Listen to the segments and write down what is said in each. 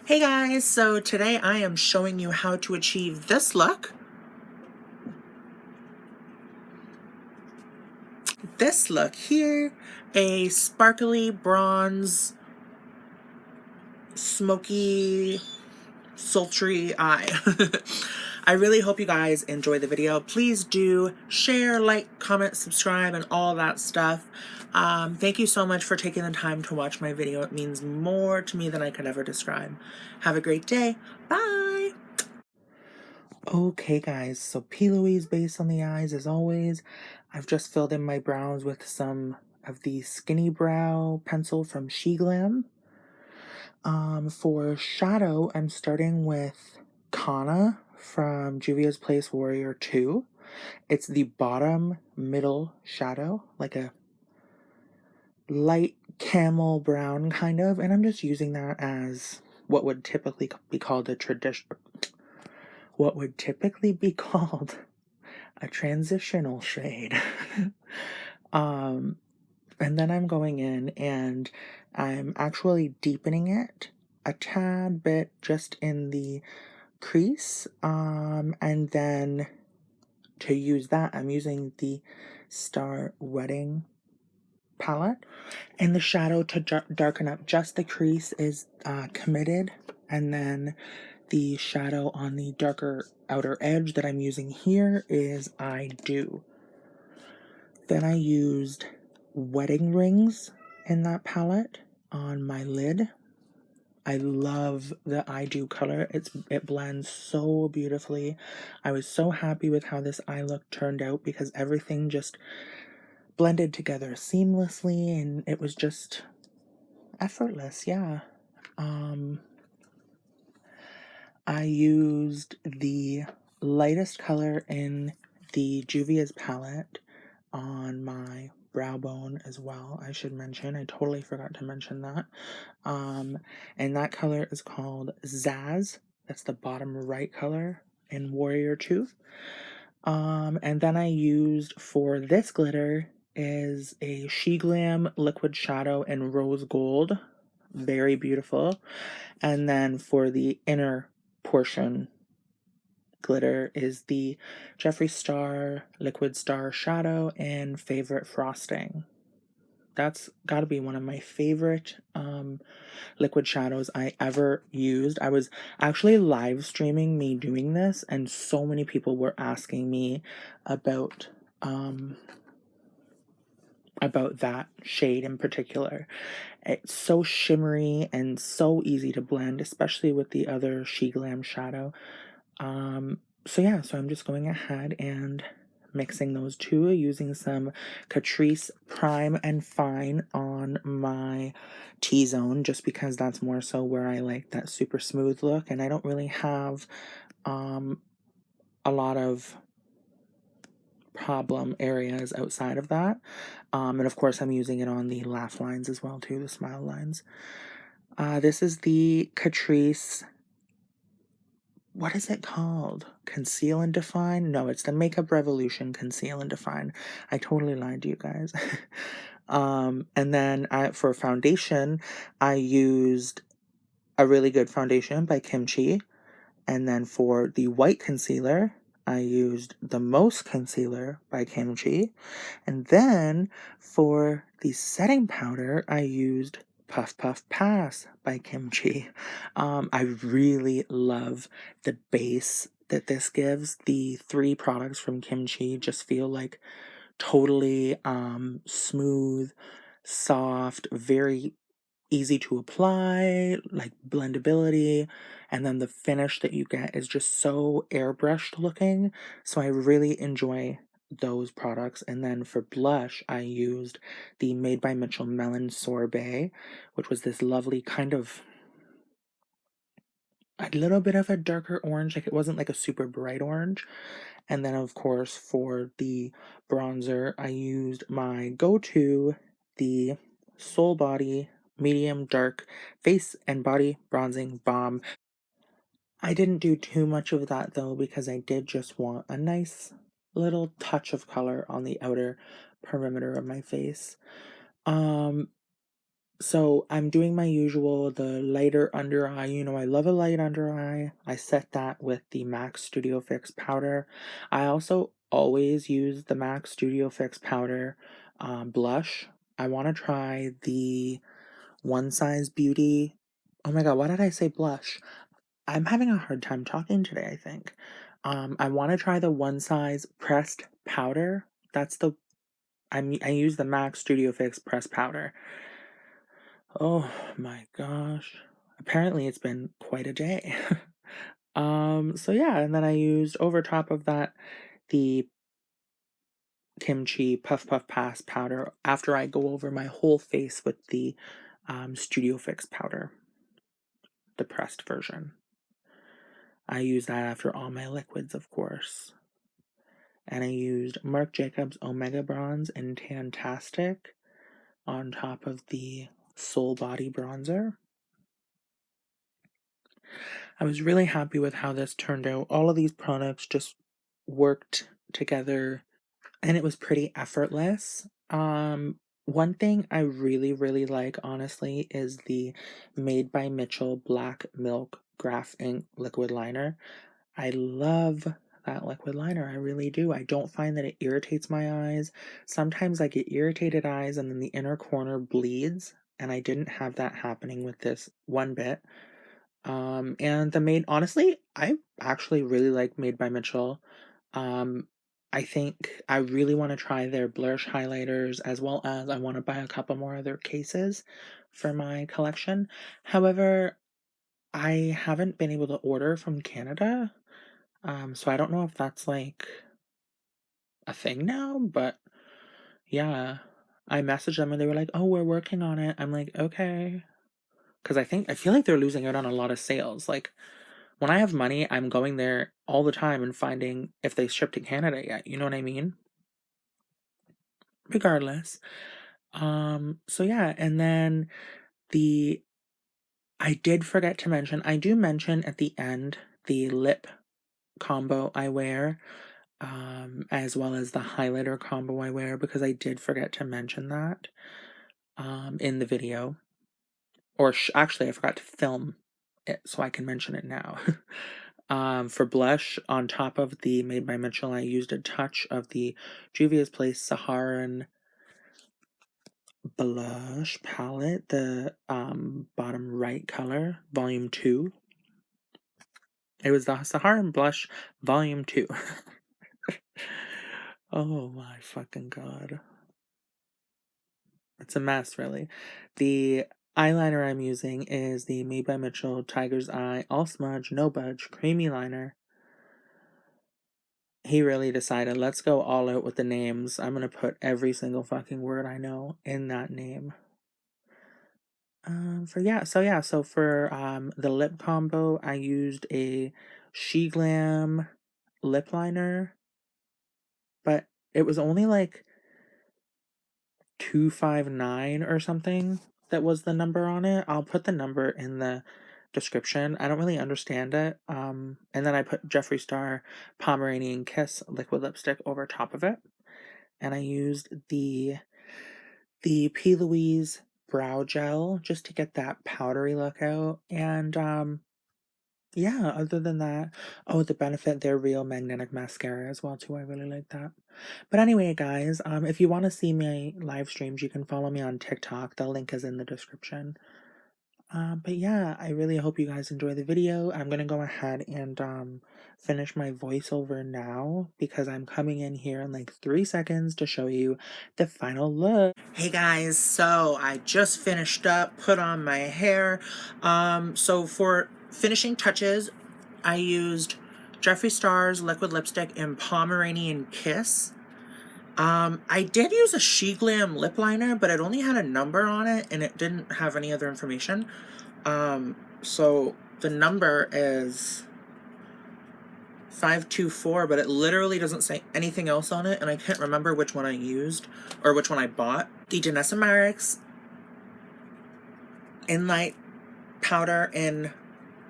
Hey guys, so today I am showing you how to achieve this look. This look here, a sparkly bronze, smoky, sultry eye. I really hope you guys enjoy the video. Please do share, like, comment, subscribe, and all that stuff. Thank you so much for taking the time to watch my video. It means more to me than I could ever describe. Have a great day. Bye! Okay guys, so Louise Base on the eyes as always. I've just filled in my brows with some of the Skinny Brow pencil from Sheglam. For shadow, I'm starting with Kana from Juvia's Place Warrior 2. It's the bottom middle shadow, like a light camel brown kind of, and I'm just using that as what would typically be called a transitional shade. And then I'm going in and I'm actually deepening it a tad bit just in the crease. And then to use that, I'm using the Star Wedding palette. And the shadow to darken up just the crease is Committed. And then the shadow on the darker outer edge that I'm using here is I Do. Then I used wedding rings in that palette on my lid. I love the I Do color. It blends so beautifully. I was so happy with how this eye look turned out because everything just blended together seamlessly and it was just effortless, yeah. I used the lightest color in the Juvia's palette on my brow bone as well, I should mention. I totally forgot to mention that. And that color is called Zaz. That's the bottom right color in Warrior 2. And then I used for this glitter is a Sheglam liquid shadow in rose gold. Very beautiful. And then for the inner portion glitter is the Jeffree Star Liquid Star Shadow and Favorite Frosting. That's got to be one of my favorite liquid shadows I ever used. I was actually live streaming me doing this, and so many people were asking me about that shade in particular. It's so shimmery and so easy to blend, especially with the other Sheglam shadow. So yeah, so I'm just going ahead and mixing those two using some Catrice Prime and Fine on my T-zone, just because that's more so where I like that super smooth look, and I don't really have a lot of problem areas outside of that. And of course I'm using it on the laugh lines as well too, the smile lines. This is the Catrice, what is it called? Conceal and Define? No, it's the Makeup Revolution Conceal and Define. I totally lied to you guys. And then for foundation, I used a really good foundation by Kimchi. And then for the white concealer, I used the Most Concealer by Kimchi. And then for the setting powder, I used Puff Puff Pass by Kimchi. I really love the base that this gives. The 3 products from Kimchi just feel like totally smooth, soft, very easy to apply, like blendability, and then the finish that you get is just so airbrushed looking. So I really enjoy those products. And then for blush, I used the Made by Mitchell Melon Sorbet, which was this lovely kind of a little bit of a darker orange, like it wasn't like a super bright orange. And then of course for the bronzer, I used my go-to, the Soul Body Medium Dark Face and Body Bronzing Balm. I didn't do too much of that though because I did just want a nice little touch of color on the outer perimeter of my face. So I'm doing my usual, the lighter under eye. You know, I love a light under eye. I set that with the MAC Studio Fix powder. I also always use the MAC Studio Fix powder blush. I want to try the One Size Beauty. Oh my god, why did I say blush? I'm having a hard time talking today, I think. I want to try the One Size pressed powder. That's the I use the MAC Studio Fix pressed powder. Oh my gosh. Apparently it's been quite a day. So yeah, and then I used over top of that the Kimchi Puff Puff Pass powder after I go over my whole face with the Studio Fix powder, the pressed version. I use that after all my liquids, of course. And I used Marc Jacobs Omega Bronze in Tan-tastic on top of the Soul Body Bronzer. I was really happy with how this turned out. All of these products just worked together and it was pretty effortless. One thing I really, really like, honestly, is the Made by Mitchell Black Milk Graph Ink Liquid Liner. I love that liquid liner. I really do. I don't find that it irritates my eyes. Sometimes I get irritated eyes and then the inner corner bleeds, and I didn't have that happening with this one bit. And the Made, honestly, I actually really like Made by Mitchell. Um, I think I really want to try their blush highlighters, as well as I want to buy a couple more of their cases for my collection. However, I haven't been able to order from Canada. So I don't know if that's like a thing now, but yeah. I messaged them and they were like, "Oh, we're working on it." I'm like, "Okay." Because I feel like they're losing out on a lot of sales. Like, when I have money, I'm going there all the time and finding if they ship to Canada yet. You know what I mean? Regardless. So yeah, and then the I did forget to mention, I do mention at the end the lip combo I wear, as well as the highlighter combo I wear, because I did forget to mention that in the video. Or actually, I forgot to film it, so I can mention it now. For blush, on top of the Made by Mitchell, I used a touch of the Juvia's Place Saharan blush palette, the bottom right color, volume 2. It was the Saharan blush volume 2. Oh my fucking god. It's a mess, really. The eyeliner I'm using is the Made by Mitchell Tiger's Eye All Smudge No Budge Creamy Liner. He really decided, let's go all out with the names. I'm gonna put every single fucking word I know in that name. So for the lip combo, I used a Sheglam Lip Liner, but it was only like 259 or something that was the number on it. I'll put the number in the description. I don't really understand it. And then I put Jeffree Star Pomeranian Kiss liquid lipstick over top of it. And I used the P. Louise brow gel just to get that powdery look out. And yeah, other than that, oh, the Benefit They're Real Magnetic Mascara as well too. I really like that. But anyway, guys, if you want to see my live streams, you can follow me on TikTok. The link is in the description. But yeah, I really hope you guys enjoy the video. I'm gonna go ahead and finish my voiceover now because I'm coming in here in like 3 seconds to show you the final look. Hey guys, so I just finished up, put on my hair. So for finishing touches, I used Jeffree Star's liquid lipstick in Pomeranian Kiss. I did use a Sheglam lip liner, but it only had a number on it and it didn't have any other information. So the number is 524, but it literally doesn't say anything else on it, and I can't remember which one I used or which one I bought. The Danessa Myricks Enlight powder in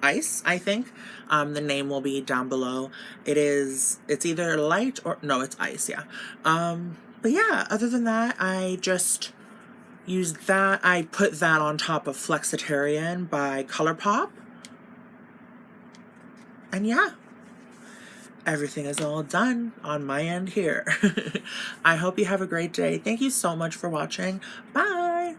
ice, I think. The name will be down below. It's either light or, no, it's ice, yeah. But yeah, other than that, I just use that. I put that on top of Flexetarian by Colourpop. And yeah, everything is all done on my end here. I hope you have a great day. Thank you so much for watching. Bye!